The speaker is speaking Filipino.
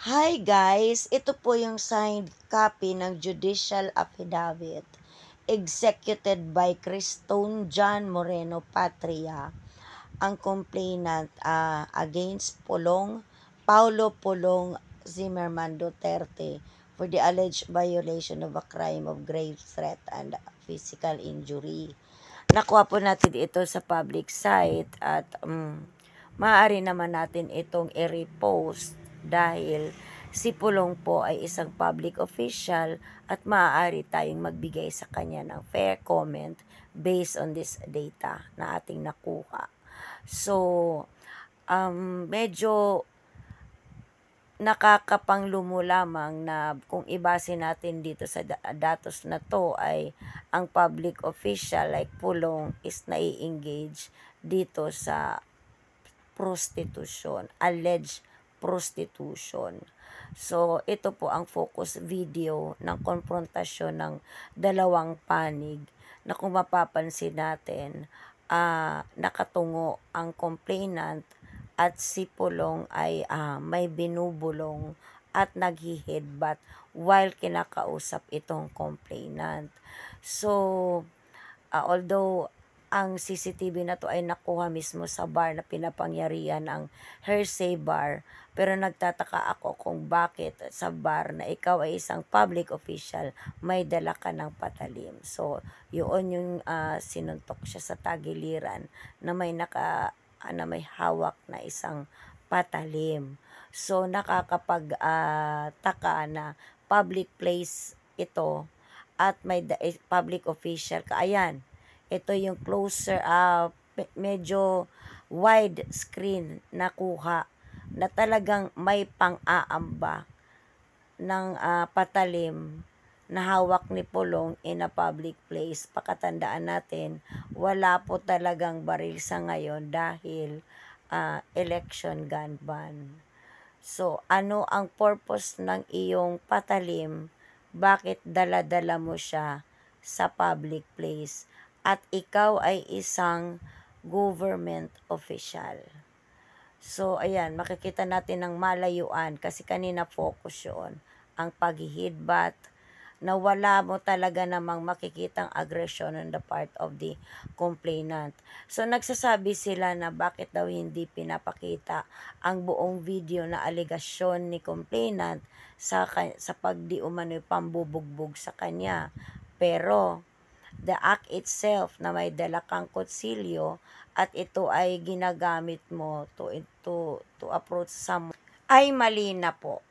Hi guys, ito po yung signed copy ng Judicial Affidavit executed by Cristone John Moreno Patria, ang complainant against Paulo Pulong Zimmerman Duterte for the alleged violation of a crime of grave threat and physical injury. Nakuha po natin ito sa public site at maaari naman natin itong i-repost dahil si Pulong po ay isang public official at maaari tayong magbigay sa kanya ng fair comment based on this data na ating nakuha. So, medyo nakakapanglumo lamang na kung ibase natin dito sa datos na to ay ang public official like Pulong is nai-engage dito sa prostitution, alleged prostitution. So, ito po ang focus video ng konfrontasyon ng dalawang panig na kung mapapansin natin, nakatungo ang complainant at si Pulong ay may binubulong at naghi-headbutt while kinakausap itong complainant. So, although ang CCTV na to ay nakuha mismo sa bar na pinapangyarihan ng Hersey Bar, pero nagtataka ako kung bakit sa bar na ikaw ay isang public official, may dala ka ng patalim. So, yun yung sinuntok siya sa tagiliran na may hawak na isang patalim. So, nakakapagtaka na public place ito at may public official ka. Ayan, ito yung closer, medyo wide screen na kuha na talagang may pang-aamba ng patalim na hawak ni Pulong in a public place. Pakatandaan natin, wala po talagang baril sa ngayon dahil election gun ban. So, ano ang purpose ng iyong patalim? Bakit dala-dala mo siya sa public place? At ikaw ay isang government official. So, ayan, makikita natin ng malayuan kasi kanina focus yun. Ang paghihidbat na wala mo talaga namang makikitang aggression on the part of the complainant. So, nagsasabi sila na bakit daw hindi pinapakita ang buong video na alegasyon ni complainant sa pagdi umano'y pambubugbog sa kanya. Pero, the act itself na may dala kang kutsilyo at ito ay ginagamit mo to approach someone ay mali na po.